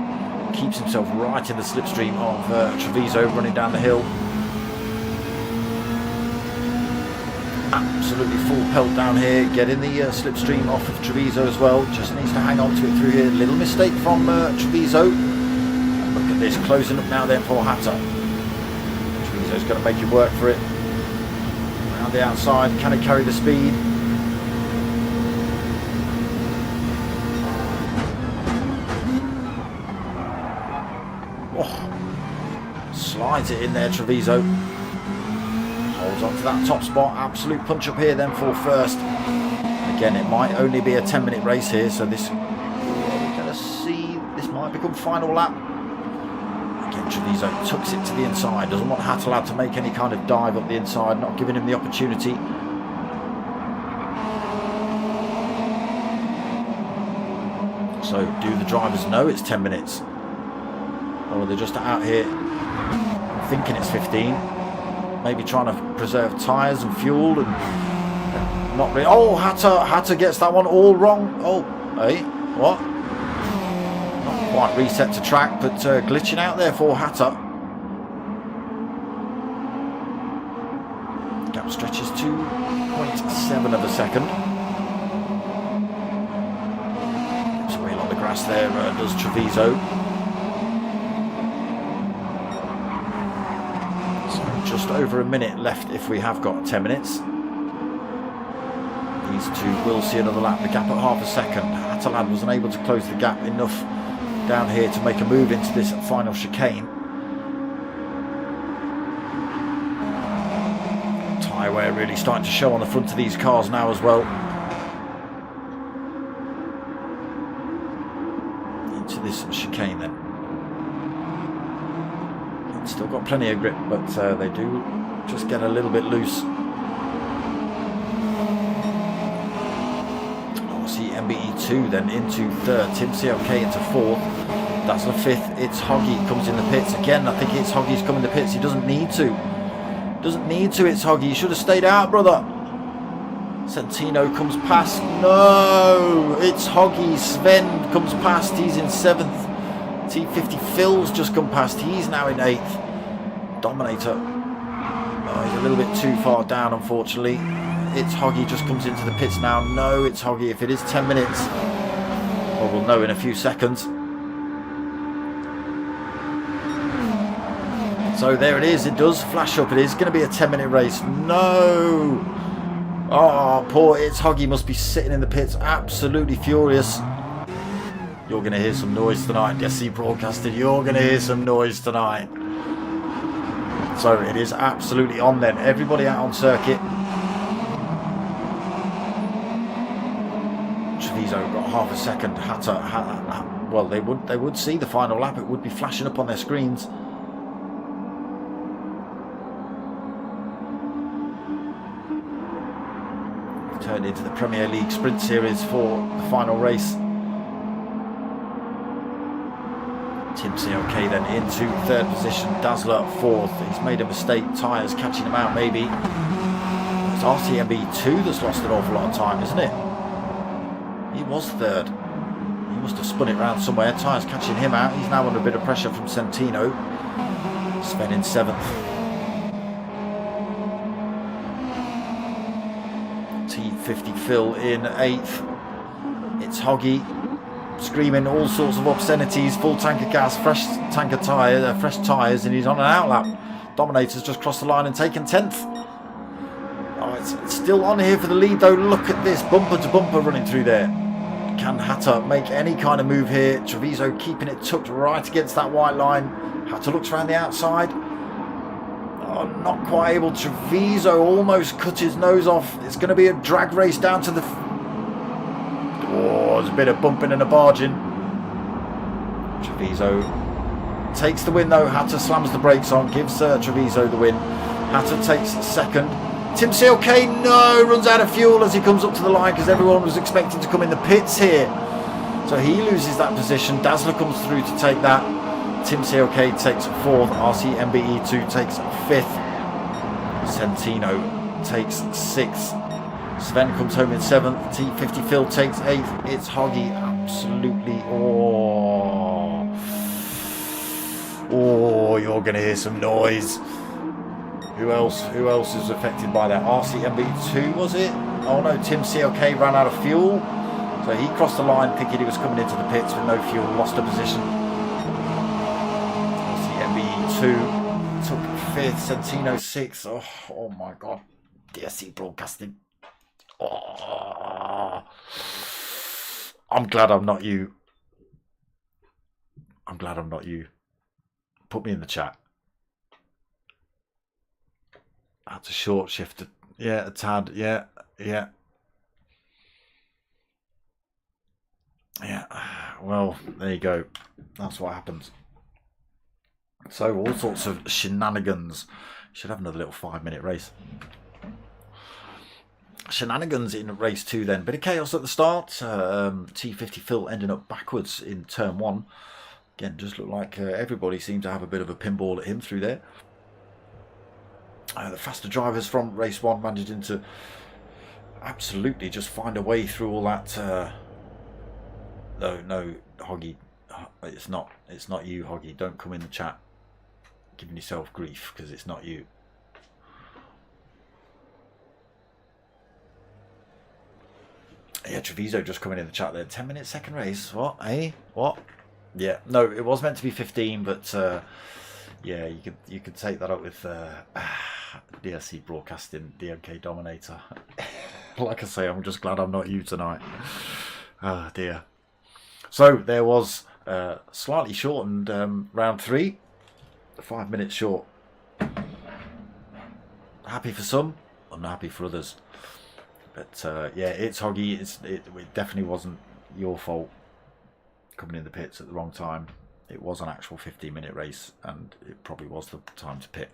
keeps himself right in the slipstream of Treviso running down the hill. Absolutely full pelt down here, getting the slipstream off of Treviso as well. Just needs to hang on to it through here. Little mistake from Treviso. And look at this, closing up now then for Hatter. Treviso's going to make him work for it. Around the outside, can he carry the speed? Oh, slides it in there, Treviso. Holds on to that top spot. Absolute punch up here then for first. Again, it might only be a 10-minute race here, so this, we're going to see, this might become final lap. Again, Treviso tucks it to the inside. Doesn't want Hattelad to make any kind of dive up the inside, not giving him the opportunity. So do the drivers know it's 10 minutes? Or are they just out here thinking it's 15? Maybe trying to preserve tyres and fuel and not really. Oh, Hatter gets that one all wrong. Oh, hey, what? Not quite reset to track, but glitching out there for Hatter. Gap stretches to 0.7 of a second. Gets a wheel on the grass there, does Treviso. Just over a minute left if we have got 10 minutes. These two will see another lap. The gap at half a second. Hattelad was unable to close the gap enough down here to make a move into this final chicane. Tyre wear really starting to show on the front of these cars now as well. Into this chicane then. Still got plenty of grip, but they do just get a little bit loose. Oh, see MBE2 then into third, Tim CLK into fourth, that's the fifth. It's Hoggy comes in the pits again. I think it's Hoggy's coming in the pits. He doesn't need to. It's Hoggy. He should have stayed out, brother. Santino comes past. No, it's Hoggy. Sven comes past. He's in seventh. T50 Phil's just come past. He's now in 8th. Dominator. Oh, he's a little bit too far down, unfortunately. It's Hoggy just comes into the pits now. No, it's Hoggy. If it is 10 minutes, well, we'll know in a few seconds. So there it is. It does flash up. It is going to be a 10-minute race. No. Oh, poor It's Hoggy must be sitting in the pits, absolutely furious. You're going to hear some noise tonight, DSC Broadcasting. You're going to hear some noise tonight. So it is absolutely on then. Everybody out on circuit. Treviso got half a second. Hatter, well, they would see the final lap. It would be flashing up on their screens. We've turned into the Premier League Sprint Series for the final race. Tim CLK then into third position, Dazzler fourth. He's made a mistake, tyres catching him out maybe. It's RTMB2 that's lost an awful lot of time, isn't it? He was third. He must have spun it round somewhere, tyres catching him out. He's now under a bit of pressure from Santino. Sven in seventh. T50 Phil in 8th. It's Hoggy screaming all sorts of obscenities, full tank of gas, fresh tank of fresh tyres, and he's on an outlap. Dominator's just crossed the line and taken 10th. Oh, it's still on here for the lead though. Look at this, bumper to bumper running through there. Can Hatter make any kind of move here? Treviso keeping it tucked right against that white line. Hatter looks around the outside. Oh, not quite able. Treviso almost cut his nose off. It's going to be a drag race down to the... Oh, there's a bit of bumping and a barging. Treviso takes the win though. Hatter slams the brakes on, gives Treviso the win. Hatter takes second. Tim CLK, no, runs out of fuel as he comes up to the line because everyone was expecting to come in the pits here. So he loses that position. Dazzler comes through to take that. Tim CLK takes fourth. RC MBE2 takes fifth. Centino takes sixth. Sven comes home in seventh. T50 Phil takes eighth. It's Hoggy absolutely. Oh, you're going to hear some noise. Who else is affected by that? RCMB2 was it? Oh no, Tim CLK ran out of fuel. So he crossed the line thinking he was coming into the pits with no fuel, lost a position. RCMB2 took fifth, Centino sixth. Oh my god. DSC broadcasting. Oh, I'm glad I'm not you. I'm glad I'm not you. Put me in the chat. That's a short shift. Yeah, a tad. Yeah. Well, there you go. That's what happens. So all sorts of shenanigans. Should have another little 5-minute race. Shenanigans in race 2 then. Bit of chaos at the start. T50 Phil ending up backwards in turn 1. Again, just looked like everybody seemed to have a bit of a pinball at him through there. The faster drivers from race 1 managing to absolutely just find a way through all that. No, Hoggy, it's not you, Hoggy. Don't come in the chat giving yourself grief because it's not you. Yeah, Treviso just coming in the chat there. 10-minute second race. What? Eh? What? Yeah, no, it was meant to be 15, but yeah, you could take that up with DSC Broadcasting, DMK Dominator. Like I say, I'm just glad I'm not you tonight. Oh dear. So there was slightly shortened round 3, 5 minutes short. Happy for some, unhappy for others. But yeah, it's Hoggy. It definitely wasn't your fault coming in the pits at the wrong time. It was an actual 15-minute race, and it probably was the time to pit.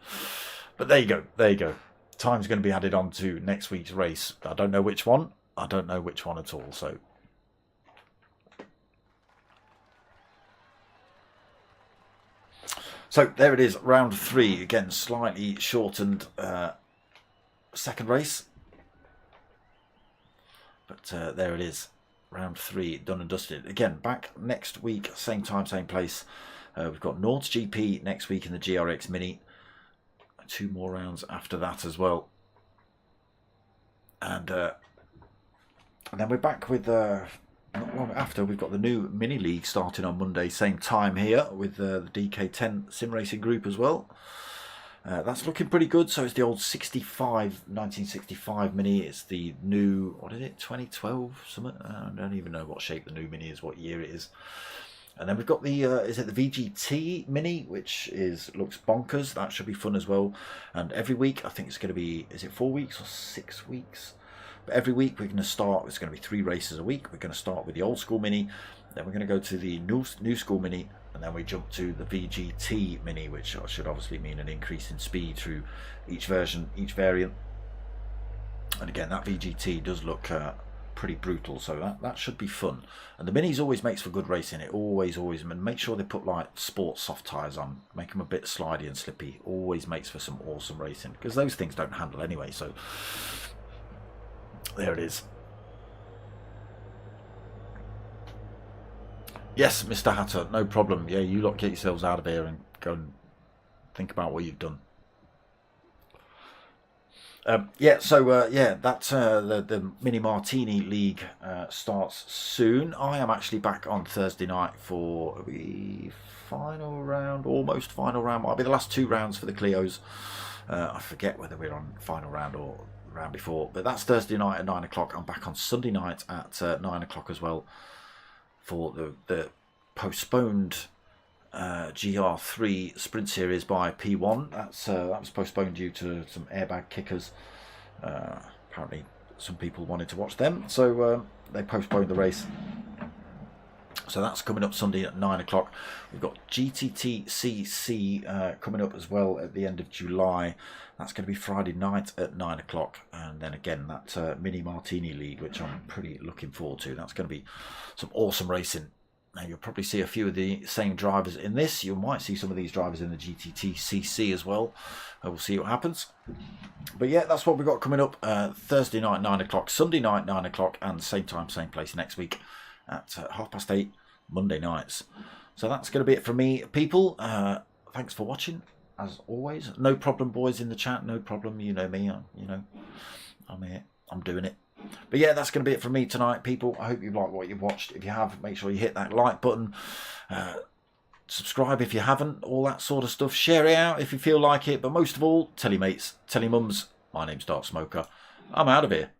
But there you go. There you go. Time's going to be added on to next week's race. I don't know which one. I don't know which one at all. So there it is, round 3. Again, slightly shortened second race. But there it is, round 3 done and dusted. Again, back next week, same time, same place. We've got Nord's GP next week in the GRX Mini. 2 more rounds after that as well. And then we're back with, not long after, we've got the new Mini League starting on Monday, same time here, with the DK10 Sim Racing Group as well. That's looking pretty good. So it's the old 1965 Mini. It's the new, what is it, 2012 something? I don't even know what shape the new Mini is, what year it is. And then we've got the, is it the VGT Mini, which looks bonkers. That should be fun as well. And every week, I think it's going to be, is it 4 weeks or 6 weeks? But every week we're going to start, it's going to be 3 races a week. We're going to start with the old school Mini. Then we're going to go to the new school Mini. And then we jump to the VGT Mini, which should obviously mean an increase in speed through each version, each variant. And again, that VGT does look pretty brutal, so that should be fun. And the Minis always makes for good racing. It always, and make sure they put like sports soft tyres on, make them a bit slidey and slippy. Always makes for some awesome racing, because those things don't handle anyway. So there it is. Yes, Mr. Hatter, no problem. Yeah, you lot get yourselves out of here and go and think about what you've done. Yeah, so yeah, that's the Mini Martini League starts soon. I am actually back on Thursday night for the final round, almost final round. Might be the last 2 rounds for the Clios. I forget whether we're on final round or round before. But that's Thursday night at 9 o'clock. I'm back on Sunday night at 9 o'clock as well for the postponed GR3 Sprint Series by P1. That was postponed due to some airbag kickers. Apparently some people wanted to watch them, so they postponed the race. So that's coming up Sunday at 9 o'clock. We've got GTTCC coming up as well at the end of July. That's going to be Friday night at 9 o'clock. And then again, that Mini Martini League, which I'm pretty looking forward to. That's going to be some awesome racing. Now, you'll probably see a few of the same drivers in this. You might see some of these drivers in the GTTCC as well. We'll see what happens. But yeah, that's what we've got coming up. Thursday night, 9 o'clock. Sunday night, 9 o'clock. And same time, same place next week at 8:30. Monday nights. So that's going to be it from me, people. Thanks for watching, as always. No problem, boys, in the chat. No problem. You know me. I'm here. I'm doing it. But yeah, that's going to be it from me tonight, people. I hope you like what you've watched. If you have, make sure you hit that like button. Subscribe if you haven't. All that sort of stuff. Share it out if you feel like it. But most of all, tell your mates, tell your mums. My name's Dark Smoker. I'm out of here.